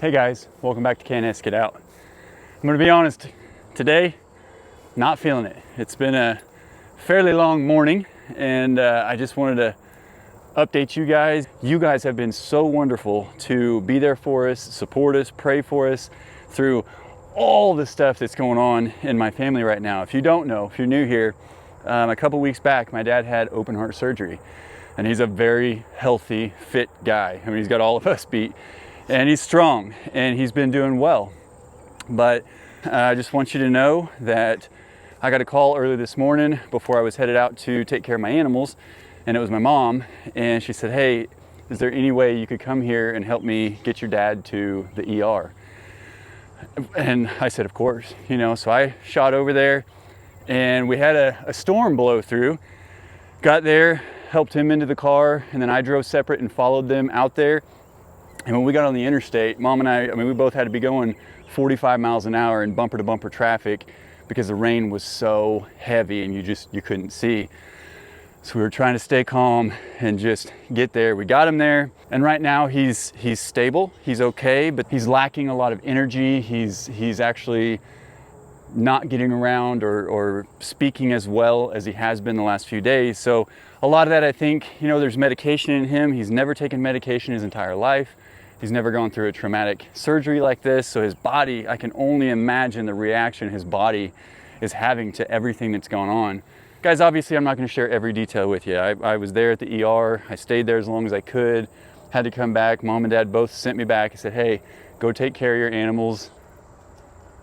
Hey guys, welcome back to K&S Get Out. I'm gonna be honest, today, not feeling it. It's been a fairly long morning and I just wanted to update you guys. You guys have been so wonderful to be there for us, support us, pray for us through all the stuff that's going on in my family right now. If you don't know, if you're new here, a couple weeks back, my dad had open heart surgery and he's a very healthy, fit guy. I mean, he's got all of us beat. And he's strong and he's been doing well. But I just want you to know that I got a call early this morning before I was headed out to take care of my animals, and it was my mom, and she said, hey, is there any way you could come here and help me get your dad to the ER? And I said, of course, so I shot over there and we had a storm blow through, got there, helped him into the car, and then I drove separate and followed them out there. And when we got on the interstate, Mom and I mean, we both had to be going 45 miles an hour in bumper to bumper traffic because the rain was so heavy and you couldn't see. So we were trying to stay calm and just get there. We got him there, and right now he's stable, he's okay, but he's lacking a lot of energy. He's actually not getting around or speaking as well as he has been the last few days. So a lot of that, I think, there's medication in him. He's never taken medication his entire life. He's never gone through a traumatic surgery like this. So his body, I can only imagine the reaction his body is having to everything that's going on. Guys, obviously I'm not going to share every detail with you. I was there at the ER. I stayed there as long as I could, had to come back. Mom and Dad both sent me back and said, hey, go take care of your animals.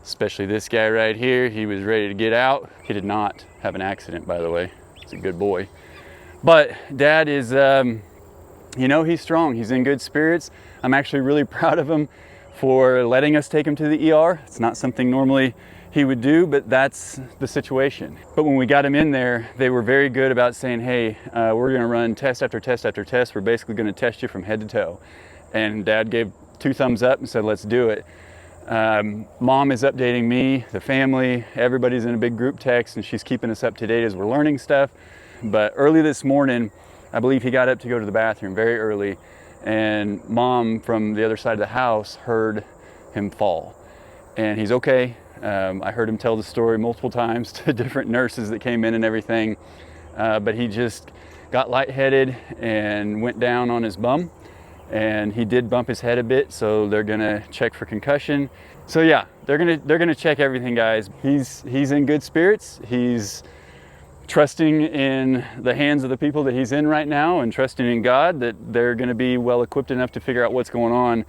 Especially this guy right here. He was ready to get out. He did not have an accident, by the way. He's a good boy. But Dad is, he's strong. He's in good spirits. I'm actually really proud of him for letting us take him to the ER. It's not something normally he would do, but that's the situation. But when we got him in there, they were very good about saying, hey, we're gonna run test after test after test. We're basically gonna test you from head to toe. And Dad gave 2 thumbs up and said, let's do it. Mom is updating me, the family, everybody's in a big group text, and she's keeping us up to date as we're learning stuff. But early this morning, I believe he got up to go to the bathroom very early, and Mom from the other side of the house heard him fall. And he's okay. I heard him tell the story multiple times to different nurses that came in and everything, but he just got lightheaded and went down on his bum, and he did bump his head a bit, so they're gonna check for concussion. So yeah, they're gonna check everything, guys. He's in good spirits. He's trusting in the hands of the people that he's in right now, and trusting in God that they're gonna be well equipped enough to figure out what's going on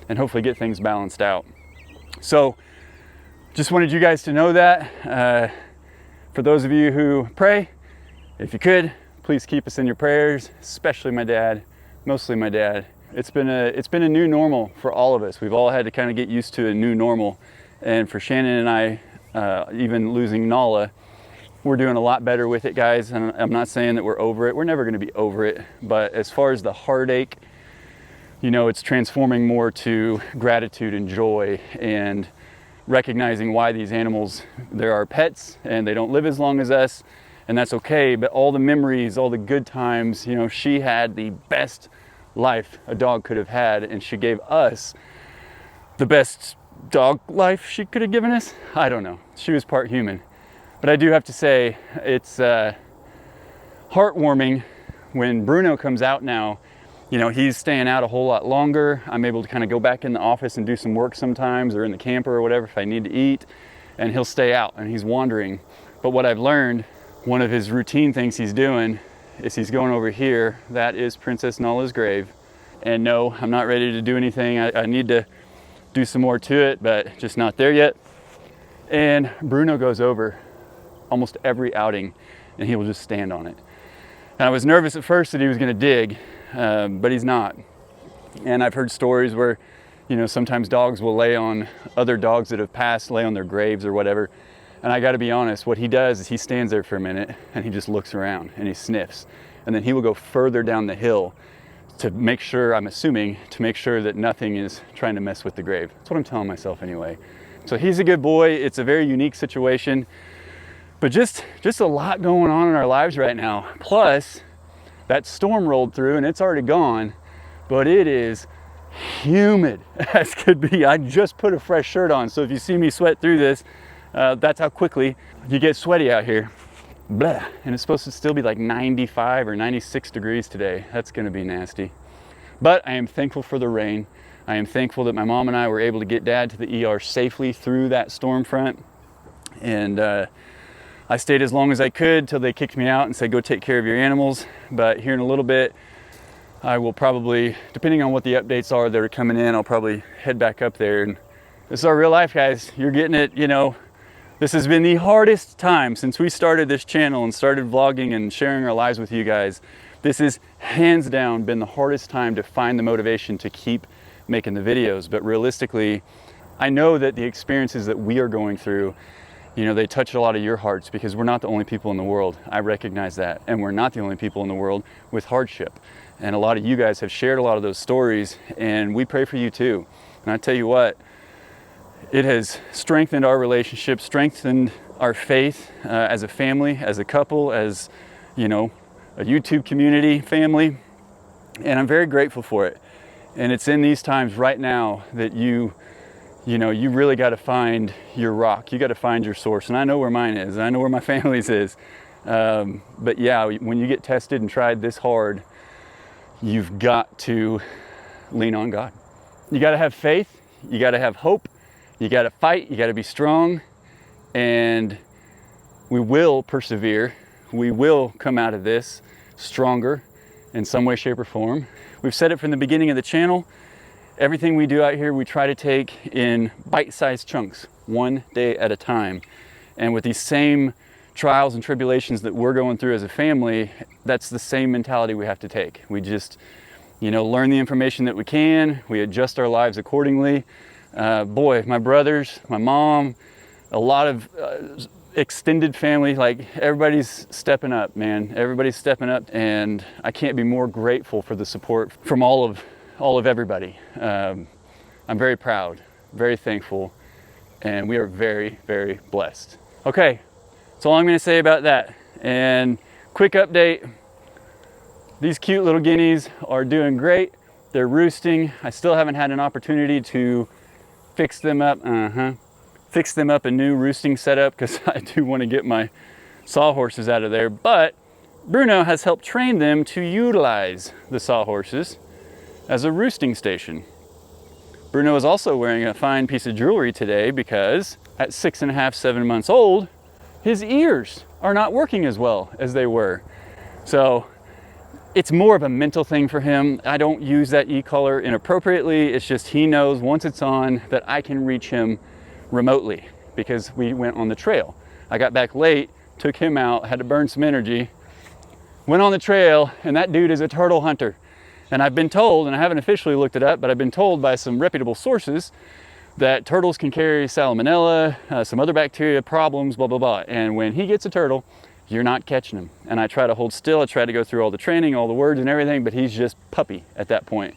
and hopefully get things balanced out. So just wanted you guys to know that. For those of you who pray, if you could, please keep us in your prayers, especially my dad, mostly my dad. It's been a new normal for all of us. We've all had to kind of get used to a new normal. And for Shannon and I, even losing Nala, we're doing a lot better with it, guys. And I'm not saying that we're over it. We're never going to be over it. But as far as the heartache, it's transforming more to gratitude and joy and recognizing why these animals, they're our pets and they don't live as long as us, and that's okay. But all the memories, all the good times, she had the best life a dog could have had, and she gave us the best dog life she could have given us. I don't know. She was part human. But I do have to say, it's heartwarming when Bruno comes out now. He's staying out a whole lot longer. I'm able to kind of go back in the office and do some work sometimes, or in the camper or whatever if I need to eat, and he'll stay out and he's wandering. But what I've learned, one of his routine things he's doing is he's going over here. That is Princess Nala's grave. And no, I'm not ready to do anything. I need to do some more to it, but just not there yet. And Bruno goes over almost every outing and he will just stand on it. And I was nervous at first that he was gonna dig, but he's not. And I've heard stories where, sometimes dogs will lay on other dogs that have passed, lay on their graves or whatever. And I gotta be honest, what he does is he stands there for a minute and he just looks around and he sniffs. And then he will go further down the hill to make sure, I'm assuming, to make sure that nothing is trying to mess with the grave. That's what I'm telling myself anyway. So he's a good boy. It's a very unique situation, but just a lot going on in our lives right now. Plus, that storm rolled through and it's already gone, but it is humid as could be. I just put a fresh shirt on, so if you see me sweat through this, that's how quickly you get sweaty out here. Blah. And it's supposed to still be like 95 or 96 degrees today. That's going to be nasty. But I am thankful for the rain. I am thankful that my mom and I were able to get Dad to the ER safely through that storm front. And I stayed as long as I could till they kicked me out and said, go take care of your animals. But here in a little bit, I will probably, depending on what the updates are that are coming in, I'll probably head back up there. And this is our real life, guys. You're getting it, you know. This has been the hardest time since we started this channel and started vlogging and sharing our lives with you guys. This has hands down been the hardest time to find the motivation to keep making the videos. But realistically, I know that the experiences that we are going through, you know, they touch a lot of your hearts because we're not the only people in the world. I recognize that. And we're not the only people in the world with hardship. And a lot of you guys have shared a lot of those stories, and we pray for you too. And I tell you what, it has strengthened our relationship, strengthened our faith as a family, as a couple, as, you know, a YouTube community family. And I'm very grateful for it. And it's in these times right now that you really got to find your rock. You got to find your source. And I know where mine is. I know where my family's is. But yeah, when you get tested and tried this hard, you've got to lean on God. You got to have faith. You got to have hope. You got to fight. You got to be strong. And we will persevere. We will come out of this stronger in some way, shape, or form. We've said it from the beginning of the channel. Everything we do out here, we try to take in bite-sized chunks, one day at a time. And with these same trials and tribulations that we're going through as a family, that's the same mentality we have to take. We just, you know, learn the information that we can. We adjust our lives accordingly. Boy, my brothers, my mom, a lot of extended family, like everybody's stepping up, man. Everybody's stepping up, and I can't be more grateful for the support from all of everybody. I'm very proud, very thankful, and we are very, very blessed. Okay, that's all I'm going to say about that. And quick update, these cute little guineas are doing great. They're roosting. I still haven't had an opportunity to fix them up. Fix them up a new roosting setup because I do want to get my sawhorses out of there. But Bruno has helped train them to utilize the sawhorses as a roosting station. Bruno is also wearing a fine piece of jewelry today because at 6.5, 7 months old, his ears are not working as well as they were. So it's more of a mental thing for him. I don't use that e-collar inappropriately. It's just he knows once it's on that I can reach him remotely because we went on the trail. I got back late, took him out, had to burn some energy, went on the trail, and that dude is a turtle hunter. And I've been told, and I haven't officially looked it up, but I've been told by some reputable sources that turtles can carry salmonella, some other bacteria problems, blah, blah, blah. And when he gets a turtle, you're not catching him. And I try to hold still. I try to go through all the training, all the words and everything, but he's just puppy at that point.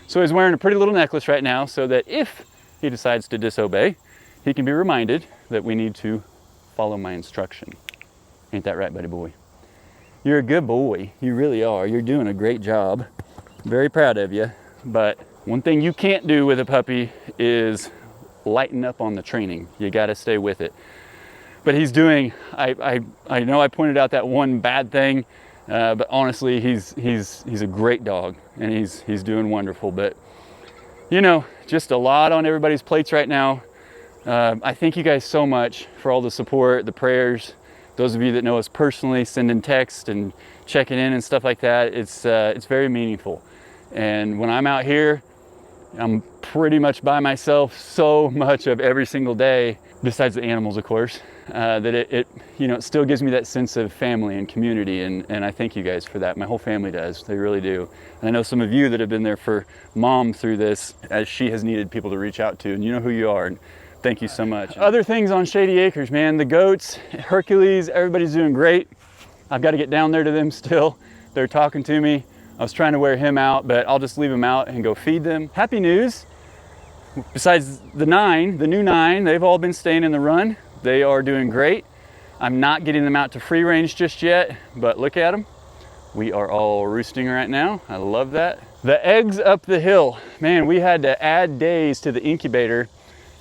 So he's wearing a pretty little necklace right now so that if he decides to disobey, he can be reminded that we need to follow my instruction. Ain't that right, buddy boy? You're a good boy. You really are. You're doing a great job. Very proud of you. But one thing you can't do with a puppy is lighten up on the training. You got to stay with it. But he's doing, I know I pointed out that one bad thing, but honestly, he's a great dog and he's doing wonderful. But you know, just a lot on everybody's plates right now. I thank you guys so much for all the support, the prayers. Those of you that know us personally, sending text and checking in and stuff like that. It's very meaningful. And when I'm out here, I'm pretty much by myself so much of every single day, besides the animals, of course, that it still gives me that sense of family and community. And I thank you guys for that. My whole family does. They really do. And I know some of you that have been there for Mom through this, as she has needed people to reach out to, and you know who you are. And thank you so much. Other things on Shady Acres, man, the goats, Hercules, everybody's doing great. I've got to get down there to them still. They're talking to me. I was trying to wear him out, but I'll just leave him out and go feed them. Happy news, besides the new 9, they've all been staying in the run. They are doing great. I'm not getting them out to free range just yet, but look at them. We are all roosting right now. I love that. The eggs up the hill. Man, we had to add days to the incubator.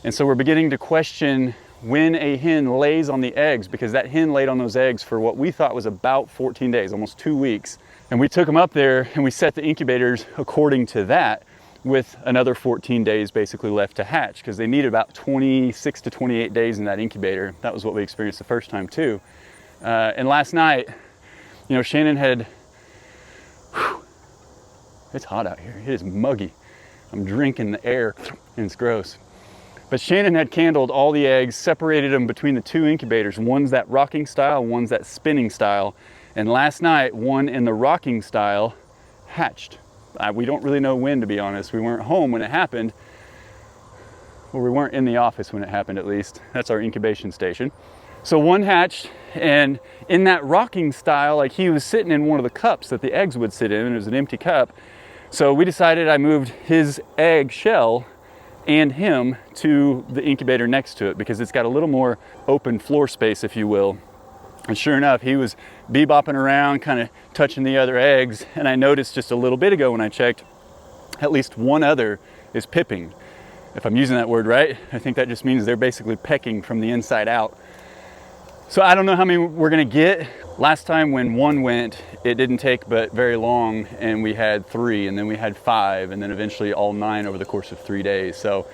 And so we're beginning to question when a hen lays on the eggs, because that hen laid on those eggs for what we thought was about 14 days, almost 2 weeks. And we took them up there and we set the incubators according to that, with another 14 days basically left to hatch, because they needed about 26 to 28 days in that incubator. That was what we experienced the first time too. And last night, you know, Shannon had, it's hot out here. It is muggy. I'm drinking the air and it's gross. But Shannon had candled all the eggs, separated them between the two incubators. One's that rocking style, one's that spinning style. And last night, one in the rocking style hatched. We don't really know when, to be honest. We weren't home when it happened. Well, we weren't in the office when it happened, at least. That's our incubation station. So one hatched, and in that rocking style, like, he was sitting in one of the cups that the eggs would sit in, and it was an empty cup. So we decided I moved his egg shell and him to the incubator next to it, because it's got a little more open floor space, if you will. And sure enough, he was bebopping around, kind of touching the other eggs. And I noticed just a little bit ago when I checked, at least one other is pipping. If I'm using that word right, I think that just means they're basically pecking from the inside out. So I don't know how many we're gonna get. Last time when one went, it didn't take but very long, and we had 3, and then we had 5, and then eventually all 9 over the course of 3 days. So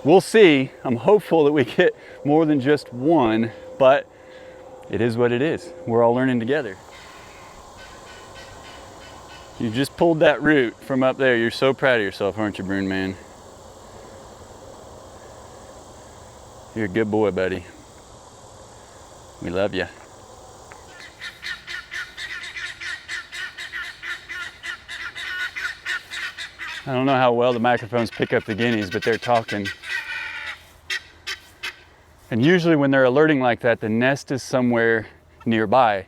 we'll see. I'm hopeful that we get more than just one, but it is what it is. We're all learning together. You just pulled that root from up there. You're so proud of yourself, aren't you, Brune Man? You're a good boy, buddy. We love you. I don't know how well the microphones pick up the guineas, but they're talking. And usually when they're alerting like that, the nest is somewhere nearby.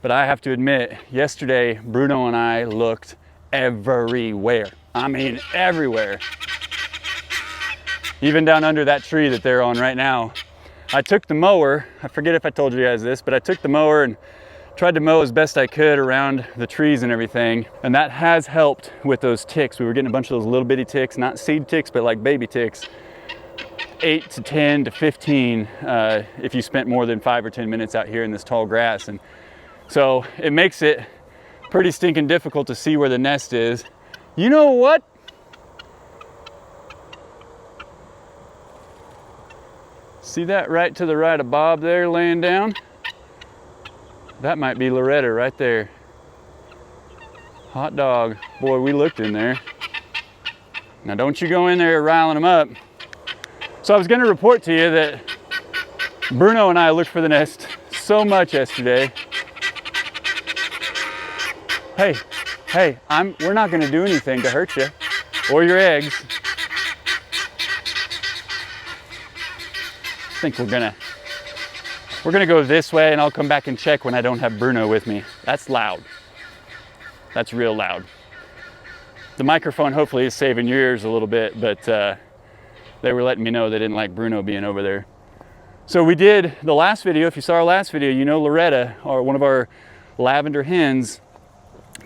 But I have to admit, yesterday, Bruno and I looked everywhere. I mean, everywhere. Even down under that tree that they're on right now. I took the mower, I forget if I told you guys this, but I took the mower and tried to mow as best I could around the trees and everything. And that has helped with those ticks. We were getting a bunch of those little bitty ticks, not seed ticks, but like baby ticks. 8 to 10 to 15 if you spent more than 5 or 10 minutes out here in this tall grass. And so it makes it pretty stinking difficult to see where the nest is. You know what? See that right to the right of Bob there laying down? That might be Loretta right there. Hot dog. Boy, we looked in there. Now don't you go in there riling them up. So I was gonna report to you that Bruno and I looked for the nest so much yesterday. Hey, we're not gonna do anything to hurt you or your eggs. I think we're gonna go this way, and I'll come back and check when I don't have Bruno with me. That's loud. That's real loud. The microphone hopefully is saving your ears a little bit, but they were letting me know they didn't like Bruno being over there. So we did the last video. If you saw our last video, you know Loretta, or one of our lavender hens,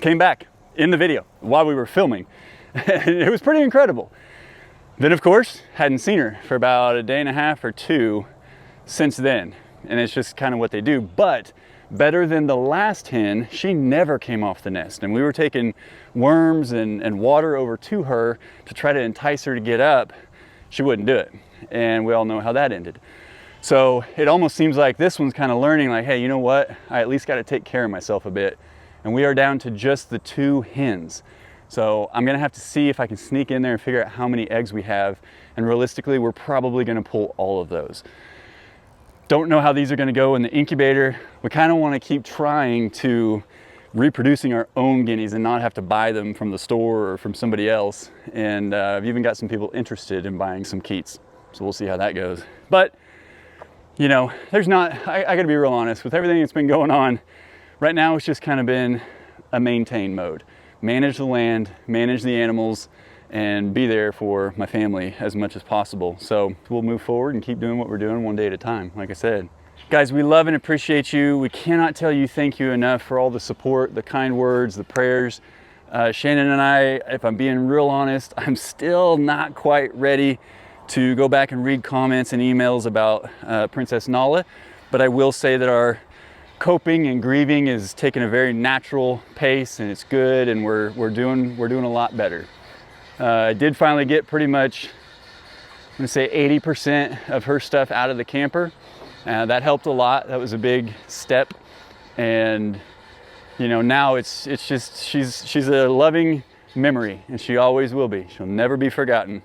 came back in the video while we were filming. It was pretty incredible. Then, of course, hadn't seen her for about a day and a half or 2 since then. And it's just kind of what they do. But better than the last hen, she never came off the nest. And we were taking worms and water over to her to try to entice her to get up. She wouldn't do it. And we all know how that ended. So it almost seems like this one's kind of learning, like, hey, you know what? I at least got to take care of myself a bit. And we are down to just the 2 hens. So I'm gonna have to see if I can sneak in there and figure out how many eggs we have. And realistically, we're probably gonna pull all of those. Don't know how these are gonna go in the incubator. We kind of wanna keep trying to reproducing our own guineas and not have to buy them from the store or from somebody else. And I've even got some people interested in buying some Keats. So we'll see how that goes. But, you know, there's not, I gotta be real honest, with everything that's been going on, right now it's just kind of been a maintain mode. Manage the land, manage the animals, and be there for my family as much as possible. So we'll move forward and keep doing what we're doing one day at a time, like I said. Guys, we love and appreciate you. We cannot tell you thank you enough for all the support, the kind words, the prayers. Shannon and I, if I'm being real honest, I'm still not quite ready to go back and read comments and emails about Princess Nala, but I will say that our coping and grieving is taking a very natural pace, and it's good, and we're doing a lot better. I did finally get pretty much, I'm gonna say 80% of her stuff out of the camper. That helped a lot. That was a big step, and you know, now it's just she's a loving memory, and she always will be. She'll never be forgotten.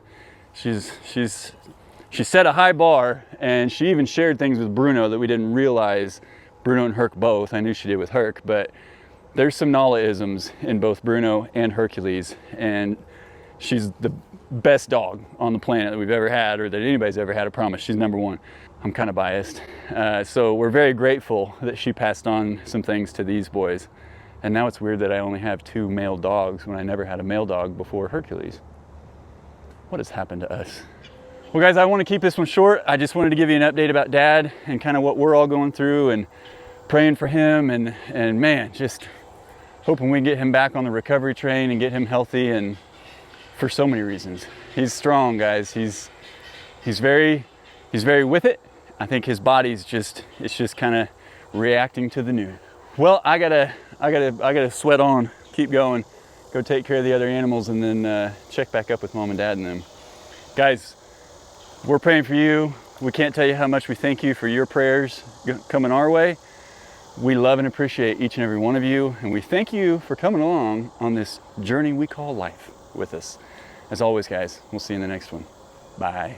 She set a high bar, and she even shared things with Bruno that we didn't realize. Bruno and Herc both. I knew she did with Herc, but there's some Nala-isms in both Bruno and Hercules, and she's the best dog on the planet that we've ever had, or that anybody's ever had. I promise, she's number one. I'm kind of biased. So we're very grateful that she passed on some things to these boys. And now it's weird that I only have 2 male dogs when I never had a male dog before Hercules. What has happened to us? Well, guys, I want to keep this one short. I just wanted to give you an update about Dad and kind of what we're all going through, and praying for him, and man, just hoping we can get him back on the recovery train and get him healthy, and for so many reasons. He's strong, guys. He's very with it. I think his body's it's just kind of reacting to the new. Well, I gotta sweat on, keep going, go take care of the other animals, and then check back up with Mom and Dad and them. Guys, we're praying for you. We can't tell you how much we thank you for your prayers coming our way. We love and appreciate each and every one of you, and we thank you for coming along on this journey we call life with us. As always, guys, we'll see you in the next one. Bye.